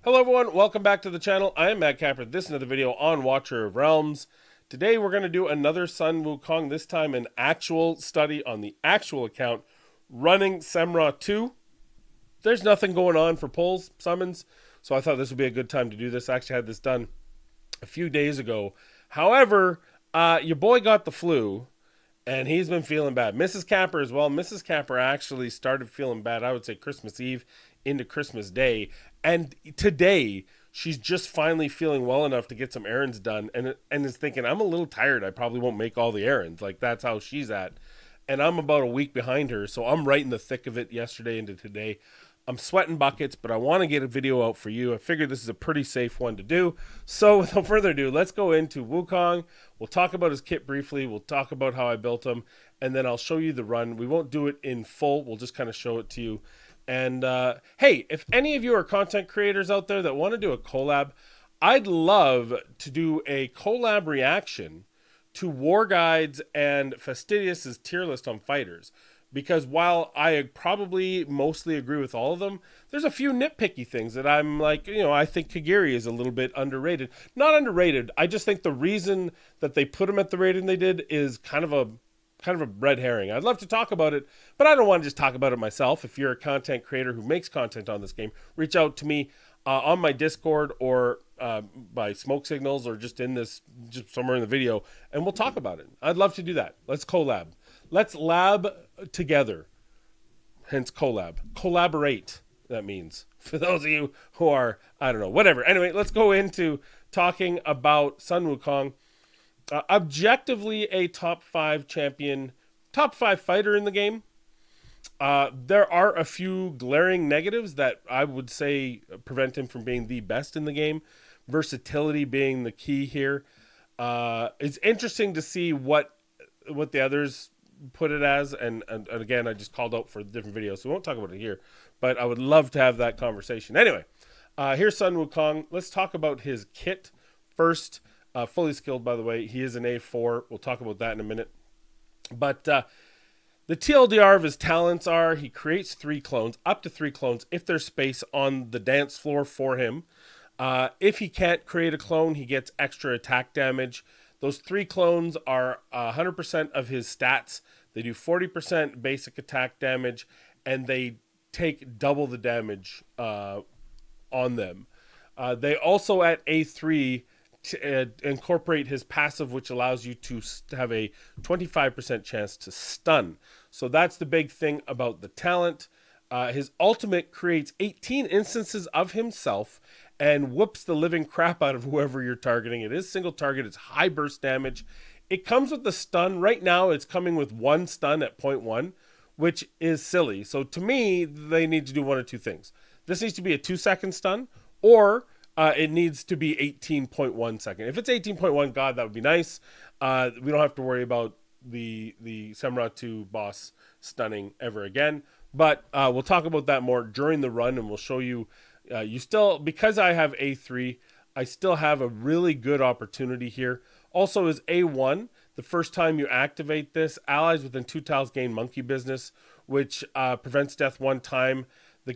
Hello everyone, welcome back to the channel. I am Matt Capper. This is another video on Watcher of Realms. Today we're going to do another Sun Wukong, this time an actual study on the actual account, running Semra 2. There's nothing going on for pulls, summons, so I thought this would be a good time to do this. I actually had this done a few days ago. However, your boy got the flu, and he's been feeling bad. Mrs. Capper as well. Mrs. Capper actually started feeling bad, I would say Christmas Eve into Christmas Day. And today, she's just finally feeling well enough to get some errands done and is thinking, I'm a little tired. I probably won't make all the errands. Like, that's how she's at. And I'm about a week behind her, so I'm right in the thick of it yesterday into today. I'm sweating buckets, but I want to get a video out for you. I figured this is a pretty safe one to do. So without further ado, let's go into Wukong. We'll talk about his kit briefly. We'll talk about how I built him, and then I'll show you the run. We won't do it in full. We'll just kind of show it to you. And hey, if any of you are content creators out there that want to do a collab, I'd love to do a collab reaction to War Guides and Fastidious's tier list on fighters. Because while I probably mostly agree with all of them, there's a few nitpicky things that I'm like, I think Kagiri is a little bit underrated. Not underrated. I just think the reason that they put him at the rating they did is kind of a red herring. I'd love to talk about it, but I don't want to just talk about it myself. If you're a content creator who makes content on this game, reach out to me on my Discord or by smoke signals or just somewhere in the video, and we'll talk about it. I'd love to do that. Let's collab. Let's lab together. Hence collab. Collaborate, that means. For those of you who are, I don't know, whatever. Anyway, let's go into talking about Sun Wukong. Objectively a top 5 champion, top 5 fighter in the game. There are a few glaring negatives that I would say prevent him from being the best in the game. Versatility being the key here. It's interesting to see what the others put it as, and again, I just called out for different videos, so we won't talk about it here, but I would love to have that conversation. Anyway, here's Sun Wukong. Let's talk about his kit first. Fully skilled, by the way. He is an A4. We'll talk about that in a minute. But the TLDR of his talents are he creates 3 clones, up to 3 clones, if there's space on the dance floor for him. If he can't create a clone, he gets extra attack damage. Those 3 clones are 100% of his stats. They do 40% basic attack damage, and they take double the damage on them. They also, at A3, incorporate his passive, which allows you to have a 25% chance to stun. So that's the big thing about the talent. His ultimate creates 18 instances of himself and whoops the living crap out of whoever you're targeting. It is single target. It's high burst damage. It comes with the stun. Right now, it's coming with 1 stun at 0.1, which is silly. So to me, they need to do one of 2 things. This needs to be a 2-second stun, or it needs to be 18.1 second. If it's 18.1, God, that would be nice. We don't have to worry about the Semra 2 boss stunning ever again. But we'll talk about that more during the run, and we'll show you. Because I have A3, I still have a really good opportunity here. Also is A1. The first time you activate this, allies within 2 tiles gain monkey business, which prevents death 1 time.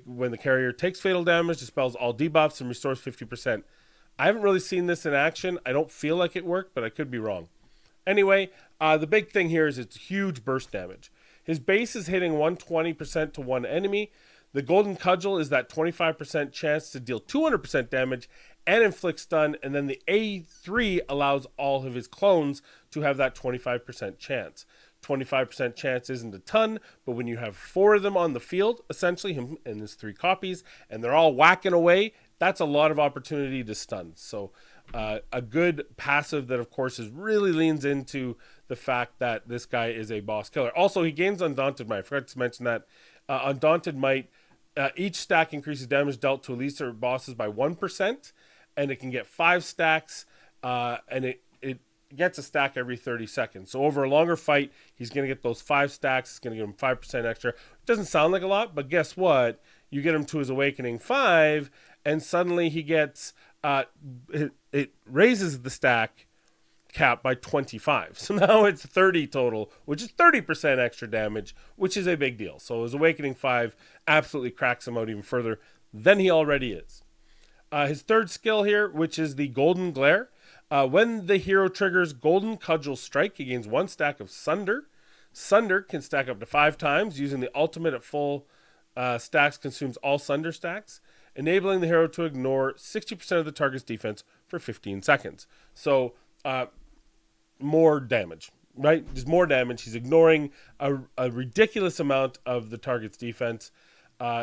When the carrier takes fatal damage, dispels all debuffs, and restores 50%. I haven't really seen this in action. I don't feel like it worked, but I could be wrong. Anyway, the big thing here is it's huge burst damage. His base is hitting 120% to 1 enemy. The Golden Cudgel is that 25% chance to deal 200% damage and inflict stun, and then the A3 allows all of his clones to have that 25% chance. 25% chance isn't a ton, but when you have 4 of them on the field, essentially him and his 3 copies, and they're all whacking away, that's a lot of opportunity to stun. So a good passive that, of course, really leans into the fact that this guy is a boss killer. Also, he gains Undaunted Might. I forgot to mention that. Undaunted Might, each stack increases damage dealt to elites or bosses by 1%, and it can get 5 stacks, and it gets a stack every 30 seconds. So over a longer fight, he's going to get those 5 stacks. It's going to give him 5% extra. It doesn't sound like a lot, but guess what? You get him to his Awakening 5, and suddenly he gets, it raises the stack cap by 25. So now it's 30 total, which is 30% extra damage, which is a big deal. So his Awakening 5 absolutely cracks him out even further than he already is. His third skill here, which is the Golden Glare. When the hero triggers Golden Cudgel Strike, he gains 1 stack of Sunder. Sunder can stack up to 5 times. Using the ultimate at full stacks consumes all Sunder stacks, enabling the hero to ignore 60% of the target's defense for 15 seconds. So, more damage, right? There's more damage. He's ignoring a ridiculous amount of the target's defense.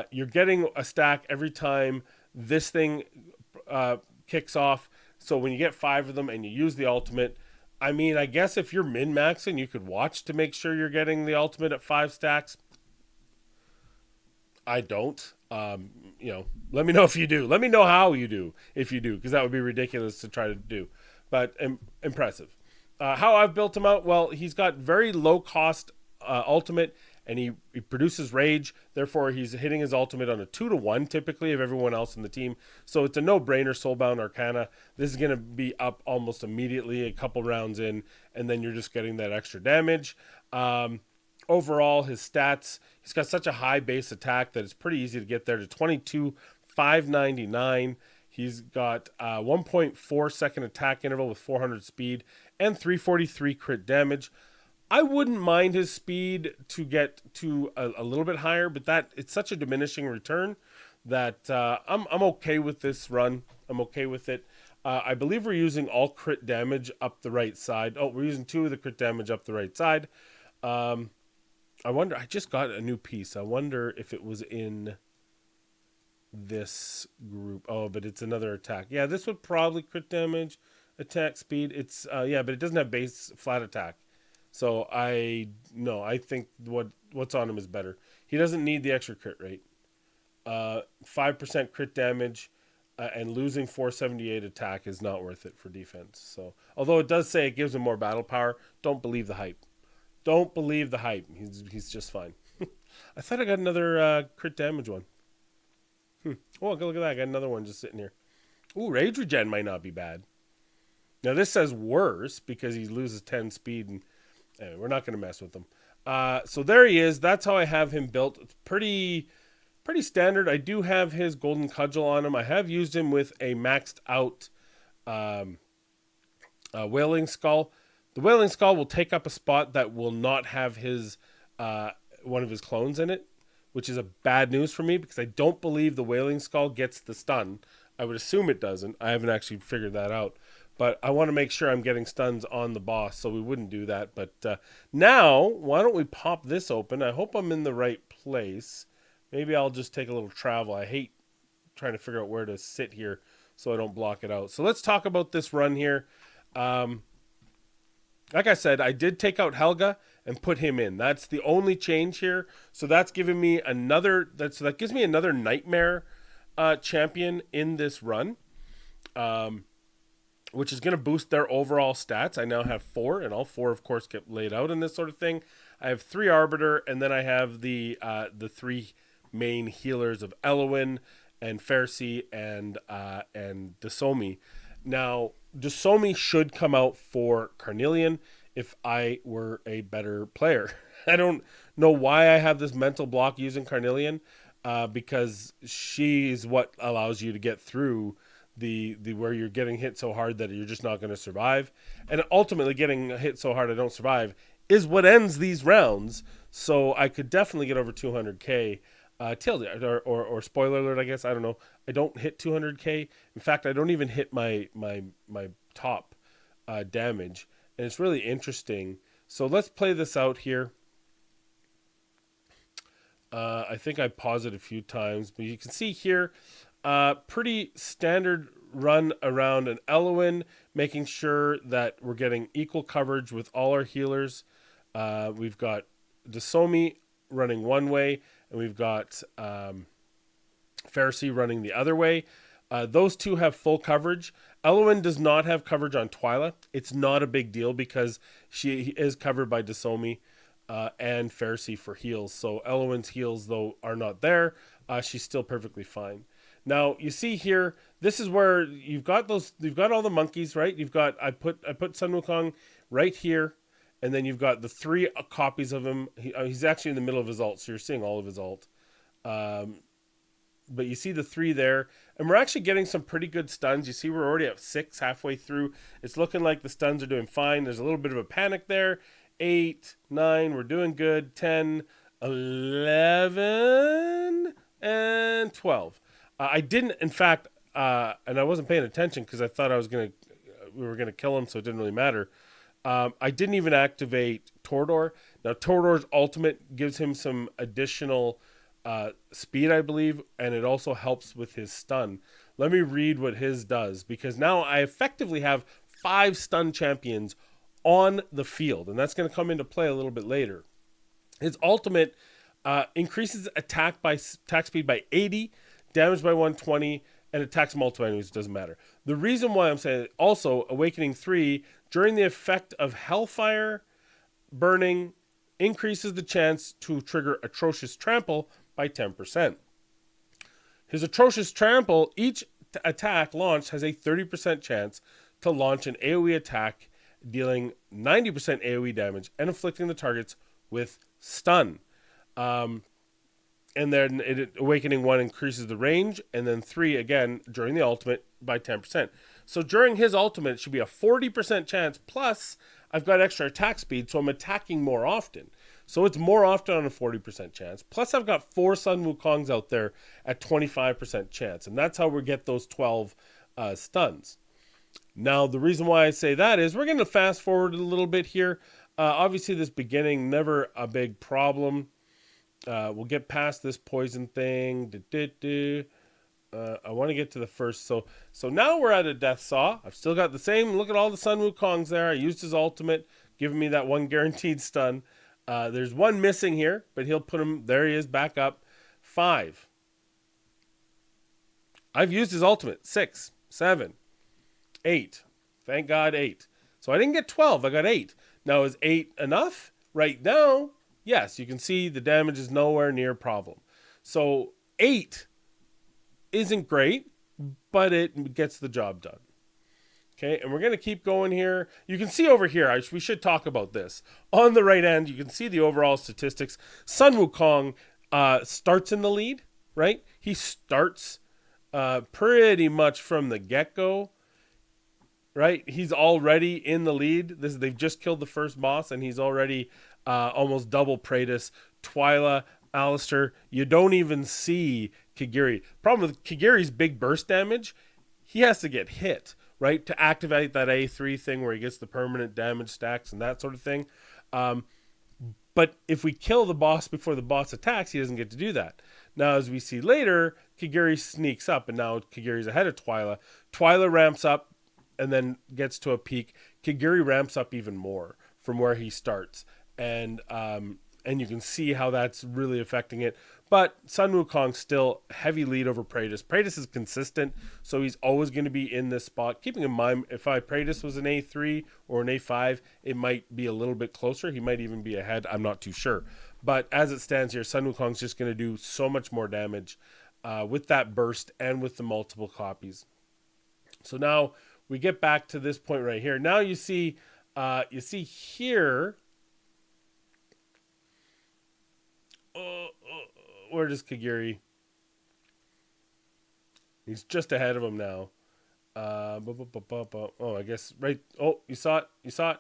You're getting a stack every time this thing kicks off. So when you get 5 of them and you use the ultimate, I mean, I guess if you're min-maxing, you could watch to make sure you're getting the ultimate at 5 stacks. I don't. Let me know if you do. Let me know how you do, if you do, because that would be ridiculous to try to do. But impressive. How I've built him out, well, he's got very low-cost ultimate, and he produces rage. Therefore, he's hitting his ultimate on a 2-to-1 typically of everyone else in the team. So it's a no-brainer, Soulbound Arcana. This is going to be up almost immediately, a couple rounds in, and then you're just getting that extra damage. Overall, his stats, he's got such a high base attack that it's pretty easy to get there to 22,599. He's got 1.4 second attack interval with 400 speed and 343 crit damage. I wouldn't mind his speed to get to a little bit higher, but it's such a diminishing return that I'm okay with this run. I'm okay with it. I believe we're using all crit damage up the right side. Oh, we're using 2 of the crit damage up the right side. I wonder, I just got a new piece. I wonder if it was in this group. Oh, but it's another attack. Yeah, this would probably crit damage, attack speed. It's, but it doesn't have base flat attack. So I think what's on him is better. He doesn't need the extra crit rate. 5% crit damage and losing 478 attack is not worth it for defense. So although it does say it gives him more battle power, don't believe the hype. Don't believe the hype. He's just fine. I thought I got another crit damage one. Oh, look at that. I got another one just sitting here. Ooh, rage regen might not be bad. Now this says worse because he loses 10 speed and anyway, we're not going to mess with him. So there he is. That's how I have him built. It's pretty standard. I do have his Golden Cudgel on him. I have used him with a maxed out Wailing Skull. The Wailing Skull will take up a spot that will not have his one of his clones in it, which is a bad news for me because I don't believe the Wailing Skull gets the stun. I would assume it doesn't. I haven't actually figured that out. But I want to make sure I'm getting stuns on the boss, so we wouldn't do that. But now, why don't we pop this open? I hope I'm in the right place. Maybe I'll just take a little travel. I hate trying to figure out where to sit here so I don't block it out. So let's talk about this run here. Like I said, I did take out Helga and put him in. That's the only change here. So that's giving me another. That gives me another Nightmare champion in this run. Which is going to boost their overall stats. I now have 4, and all 4, of course, get laid out in this sort of thing. I have 3 Arbiter, and then I have the 3 main healers of Elowin and Pharisee and Dasomi. Now, Dasomi should come out for Carnelian if I were a better player. I don't know why I have this mental block using Carnelian, because she's what allows you to get through the where you're getting hit so hard that you're just not going to survive, and ultimately getting hit so hard I don't survive is what ends these rounds. So I could definitely get over 200k. Or spoiler alert, I guess, I don't know. I don't hit 200k. In fact, I don't even hit my top damage, and it's really interesting. So let's play this out here. I think I paused it a few times, but you can see here. Pretty standard run around an Elowin, making sure that we're getting equal coverage with all our healers. We've got Dasomi running one way, and we've got Pharisee running the other way. Those two have full coverage. Elowin does not have coverage on Twyla. It's not a big deal because she is covered by Dasomi and Pharisee for heals. So Elowin's heals, though, are not there. She's still perfectly fine. Now you see here, this is where you've got all the monkeys, right? I put Sun Wukong right here, and then you've got the 3 copies of him. He's actually in the middle of his ult, so you're seeing all of his ult. but you see the 3 there, and we're actually getting some pretty good stuns. You see we're already at 6 halfway through. It's looking like the stuns are doing fine. There's a little bit of a panic there. 8, 9, we're doing good. 10, 11, and 12. I didn't, in fact, and I wasn't paying attention because I thought we were gonna kill him, so it didn't really matter. I didn't even activate Tordor. Now Tordor's ultimate gives him some additional speed, I believe, and it also helps with his stun. Let me read what his does, because now I effectively have 5 stun champions on the field, and that's going to come into play a little bit later. His ultimate increases attack speed by 80, damage by 120, and attacks multiple enemies. It doesn't matter. The reason why I'm saying it, also Awakening 3, during the effect of Hellfire burning, increases the chance to trigger Atrocious Trample by 10%. His Atrocious Trample, each attack launched has a 30% chance to launch an AoE attack, dealing 90% AoE damage and inflicting the targets with stun. And then Awakening 1 increases the range, and then 3, again, during the ultimate, by 10%. So during his ultimate, it should be a 40% chance, plus I've got extra attack speed, so I'm attacking more often. So it's more often on a 40% chance. Plus I've got 4 Sun Wukongs out there at 25% chance, and that's how we get those 12 stuns. Now, the reason why I say that is we're going to fast forward a little bit here. Obviously, this beginning, never a big problem. We'll get past this poison thing. I want to get to the first. So now we're at a Death Saw. I've still got the same. Look at all the Sun Wukongs there. I used his ultimate, giving me that 1 guaranteed stun. There's 1 missing here, but he'll put him. There he is, back up. 5. I've used his ultimate. 6, 7, 8. Thank God, 8. So I didn't get 12. I got 8. Now, is 8 enough? Right now, yes. You can see the damage is nowhere near a problem. So 8 isn't great, but it gets the job done. Okay, and we're going to keep going here. You can see over here, we should talk about this. On the right end, you can see the overall statistics. Sun Wukong starts in the lead, right? He starts pretty much from the get-go, right? He's already in the lead. They've just killed the first boss, and he's already almost double Praetus, Twyla, Alistair. You don't even see Kigiri. Problem with Kigiri's big burst damage, he has to get hit, right, to activate that A3 thing where he gets the permanent damage stacks and that sort of thing. But if we kill the boss before the boss attacks, he doesn't get to do that. Now, as we see later, Kigiri sneaks up, and now Kigiri's ahead of Twyla. Twyla ramps up and then gets to a peak. Kigiri ramps up even more from where he starts. And you can see how that's really affecting it. But Sun Wukong still heavy lead over Praetus. Praetus is consistent, so he's always going to be in this spot. Keeping in mind, if Praetus was an A3 or an A5, it might be a little bit closer. He might even be ahead. I'm not too sure. But as it stands here, Sun Wukong's just going to do so much more damage with that burst and with the multiple copies. So now we get back to this point right here. Now you see here. Where does Kigiri? He's just ahead of him now. Oh, I guess right. Oh, you saw it. You saw it.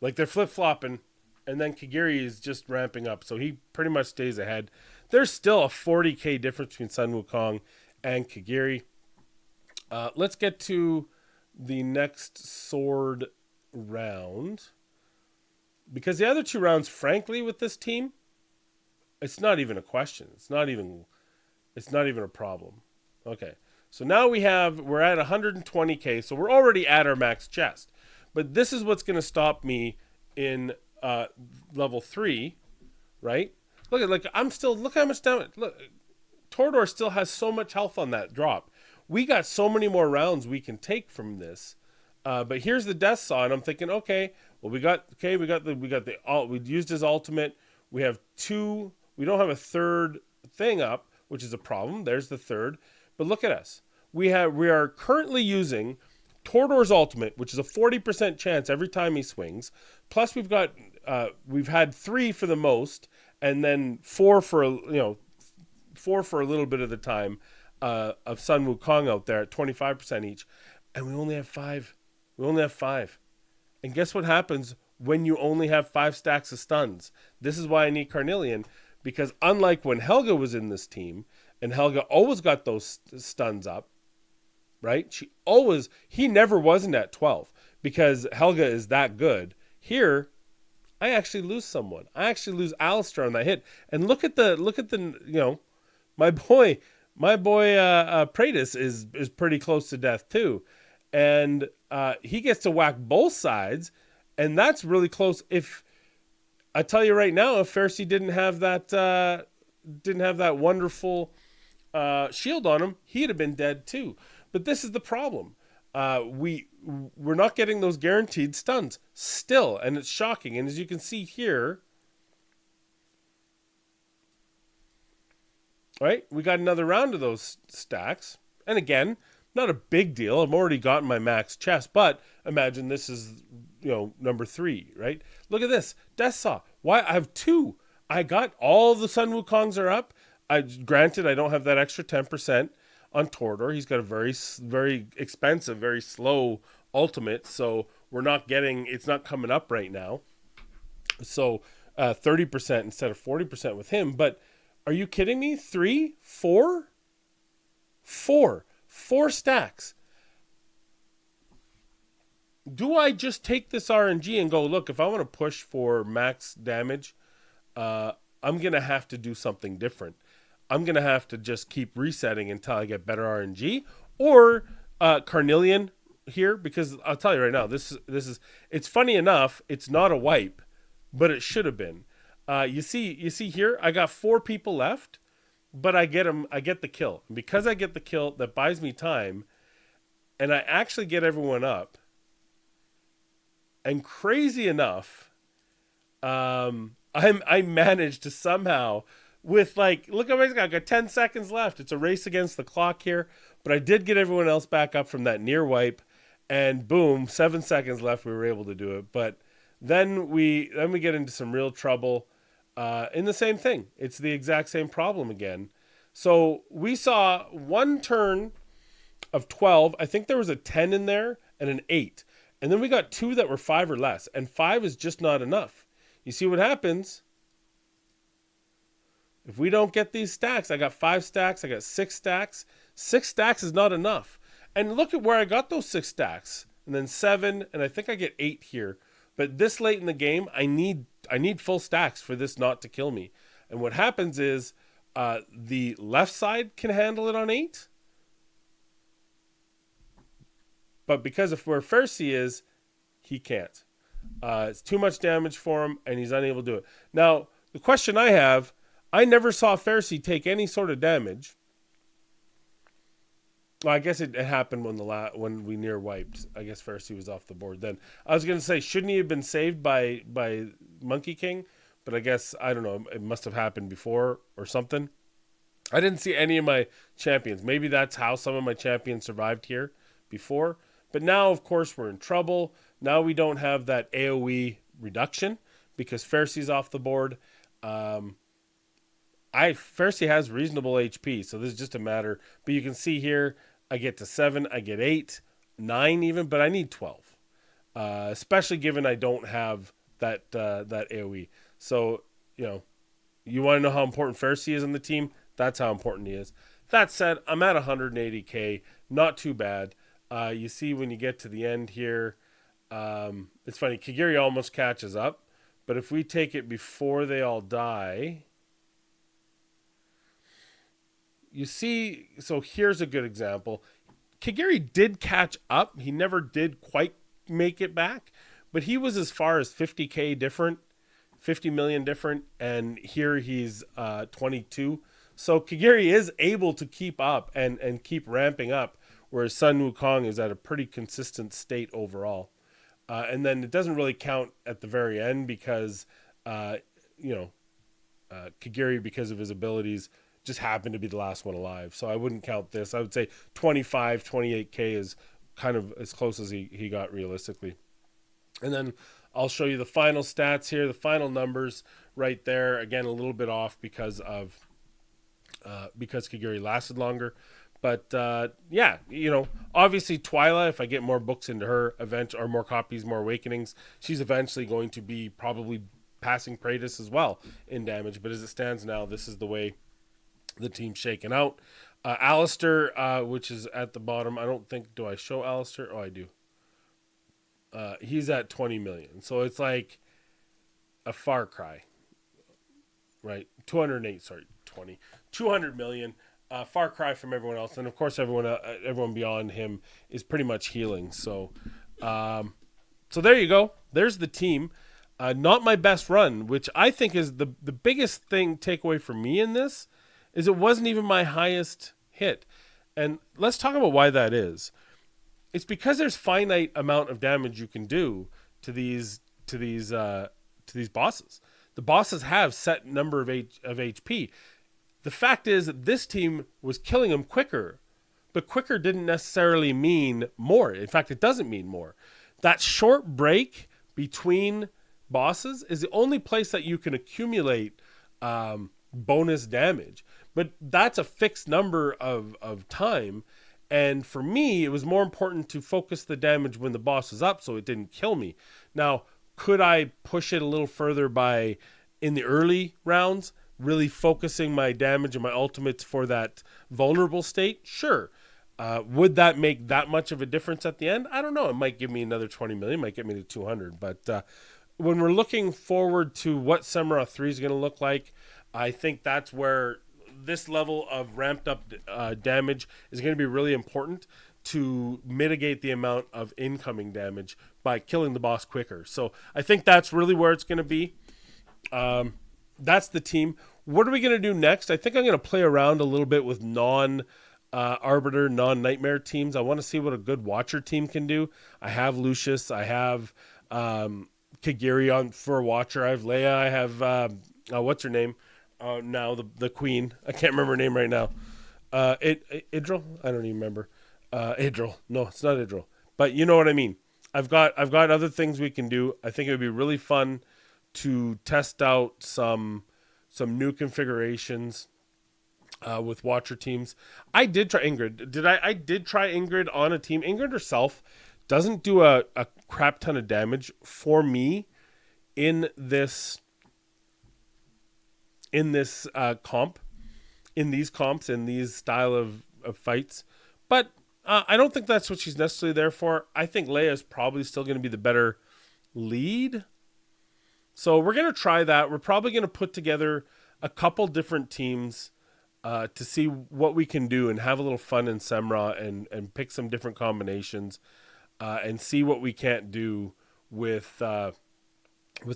Like they're flip-flopping, and then Kigiri is just ramping up, so he pretty much stays ahead. There's still a 40k difference between Sun Wukong and Kigiri. Let's get to the next sword round, because the other 2 rounds, frankly, with this team, it's not even a question. It's not even a problem. Okay. So now we're at 120k, so we're already at our max chest. But this is what's going to stop me in level 3, right? Look how much damage. Look, Tordor still has so much health on that drop. We got so many more rounds we can take from this. But here's the Death Saw, and I'm thinking, okay, well we used his ultimate. We have 2. We don't have a third thing up, which is a problem. There's the third. But look at us. We are currently using Tordor's ultimate, which is a 40% chance every time he swings. Plus we've had 3 for the most, and then 4 for four for a little bit of the time of Sun Wukong out there at 25% each, and we only have five. We only have five. And guess what happens when you only have 5 stacks of stuns? This is why I need Carnelian, because unlike when Helga was in this team, and Helga always got those stuns up, right? He never wasn't at 12 because Helga is that good. Here, I actually lose someone. I actually lose Alistair on that hit. And look at the my boy Praetus is pretty close to death too. And he gets to whack both sides, and that's really close. If I tell you right now, if Pharisee didn't have that wonderful shield on him, he'd have been dead too. But this is the problem. We're not getting those guaranteed stuns still, and it's shocking. And as you can see here, right, we got another round of those stacks. And again, not a big deal. I've already gotten my max chest, but imagine this is, number 3, right? Look at this. Death Saw. Why? I have 2. I got all the Sun Wukongs are up. Granted, I don't have that extra 10% on Torador. He's got a very, very expensive, very slow ultimate, so it's not coming up right now. So 30% instead of 40% with him. But are you kidding me? 3, 4 stacks. Do I just take this RNG and go, look, if I want to push for max damage, I'm going to have to do something different. I'm going to have to just keep resetting until I get better RNG, or Carnelian here, because I'll tell you right now, this is it's funny enough, it's not a wipe, but it should have been. You see here, I got 4 people left, but I get the kill. And because I get the kill, that buys me time, and I actually get everyone up. And crazy enough, I managed to somehow, with look at I got 10 seconds left. It's a race against the clock here, but I did get everyone else back up from that near wipe, and boom, 7 seconds left. We were able to do it, but then we get into some real trouble. In the same thing, it's the exact same problem again. So we saw one turn of 12. I think there was a 10 in there and an 8. And then we got 2 that were 5 or less. And 5 is just not enough. You see what happens? If we don't get these stacks, I got 5 stacks, I got 6 stacks. 6 stacks is not enough. And look at where I got those 6 stacks. And then 7, and I think I get 8 here. But this late in the game, I need full stacks for this not to kill me. And what happens is the left side can handle it on 8. But because of where Pharisee is, he can't. It's too much damage for him, and he's unable to do it. Now, the question I have, I never saw Pharisee take any sort of damage. Well, I guess it happened when we near wiped. I guess Pharisee was off the board then. I was going to say, shouldn't he have been saved by Monkey King? But I guess, I don't know, it must have happened before or something. I didn't see any of my champions. Maybe that's how some of my champions survived here before. But now, of course, we're in trouble. Now we don't have that AoE reduction because Pharisee's off the board. Pharisee has reasonable HP, so this is just a matter. But you can see here, I get to 7, I get 8, 9 even, but I need 12. Especially given I don't have that AoE. So, you want to know how important Pharisee is on the team? That's how important he is. That said, I'm at 180k, not too bad. You see when you get to the end here, it's funny, Kagiri almost catches up, but if we take it before they all die, you see, so here's a good example. Kagiri did catch up. He never did quite make it back, but he was as far as 50k different, 50 million different, and here he's 22. So Kagiri is able to keep up and keep ramping up, whereas Sun Wukong is at a pretty consistent state overall. And then it doesn't really count at the very end because, Kagiri, because of his abilities, just happened to be the last one alive. So I wouldn't count this. I would say 25, 28k is kind of as close as he got realistically. And then I'll show you the final stats here, the final numbers right there. Again, a little bit off because of because Kagiri lasted longer. But yeah, obviously Twyla, if I get more books into her event or more copies, more awakenings, she's eventually going to be probably passing Praetus as well in damage. But as it stands now, this is the way the team's shaken out. Alistair, which is at the bottom. I don't think, do I show Alistair? Oh, I do. He's at 20 million. So it's like a far cry, right? 208, sorry, 20. 200 million. Far cry from everyone else. And of course, everyone beyond him is pretty much healing. So there you go. There's the team. Not my best run, which I think is the biggest takeaway for me in this is it wasn't even my highest hit. And let's talk about why that is. It's because there's finite amount of damage you can do to these bosses. The bosses have set number of HP. The fact is that this team was killing them quicker, but quicker didn't necessarily mean more. In fact, it doesn't mean more. That short break between bosses is the only place that you can accumulate bonus damage. But that's a fixed number of time. And for me, it was more important to focus the damage when the boss was up so it didn't kill me. Now, could I push it a little further by, in the early rounds, really focusing my damage and my ultimates for that vulnerable state? Sure. Would that make that much of a difference at the end? I don't know. It might give me another 20 million, might get me to 200. But when we're looking forward to what Samara 3 is going to look like, I think that's where this level of ramped up damage is going to be really important to mitigate the amount of incoming damage by killing the boss quicker. So I think that's really where it's going to be. That's the team. What are we going to do next? I think I'm going to play around a little bit with non-Arbiter, non-Nightmare teams. I want to see what a good Watcher team can do. I have Lucius. I have Kagiri on for Watcher. I have Leia. I have, what's her name? Now the Queen. I can't remember her name right now. Idril? I don't even remember. Idril. No, it's not Idril. But you know what I mean. I've got other things we can do. I think it would be really fun to test out some new configurations with Watcher teams. I did try Ingrid. I did try Ingrid on a team. Ingrid herself doesn't do a crap ton of damage for me in this comp, in these comps, in these style of fights. But I don't think that's what she's necessarily there for. I think Leia is probably still going to be the better lead. So we're going to try that. We're probably going to put together a couple different teams to see what we can do and have a little fun in Semra and pick some different combinations and see what we can't do with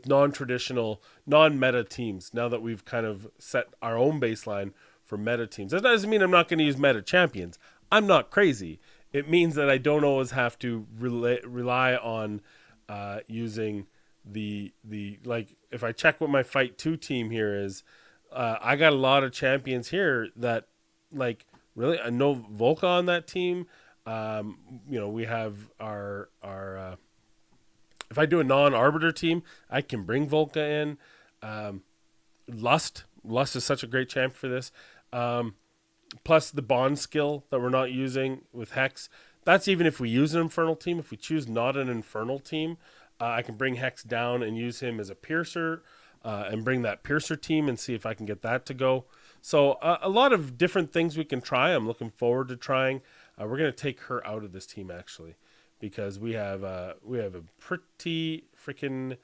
non-traditional, non-meta teams now that we've kind of set our own baseline for meta teams. That doesn't mean I'm not going to use meta champions. I'm not crazy. It means that I don't always have to rely on using the like, if I check what my Fight 2 team here is, I got a lot of champions here that, like, really, I know Volca on that team. We have our if I do a non-Arbiter team, I can bring Volca in. Lust is such a great champ for this. Plus the bond skill that we're not using with Hex. That's even if we use an Infernal team. If we choose not an Infernal team, I can bring Hex down and use him as a Piercer and bring that Piercer team and see if I can get that to go. So a lot of different things we can try. I'm looking forward to trying. We're going to take her out of this team, actually, because we have a pretty freaking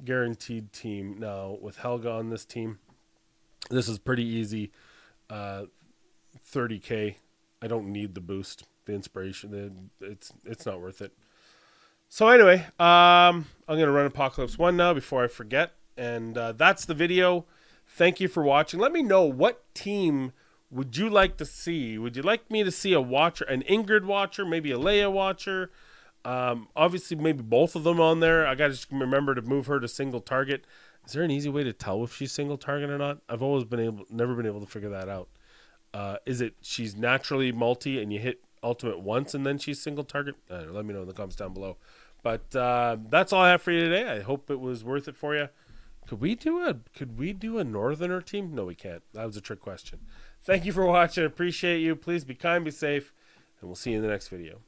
guaranteed team now with Helga on this team. This is pretty easy. 30k. I don't need the boost, the inspiration. It's not worth it. So anyway, I'm going to run Apocalypse 1 now before I forget. And that's the video. Thank you for watching. Let me know, what team would you like to see? Would you like me to see a Watcher, an Ingrid Watcher, maybe a Leia Watcher? Obviously, maybe both of them on there. I got to just remember to move her to single target. Is there an easy way to tell if she's single target or not? I've always never been able to figure that out. Is it she's naturally multi and you hit ultimate once and then she's single target? I don't know, let me know in the comments down below. But that's all I have for you today. I hope it was worth it for you. Could we do a northerner team? No, we can't. That was a trick question. Thank you for watching. Appreciate you. Please be kind, be safe, and we'll see you in the next video.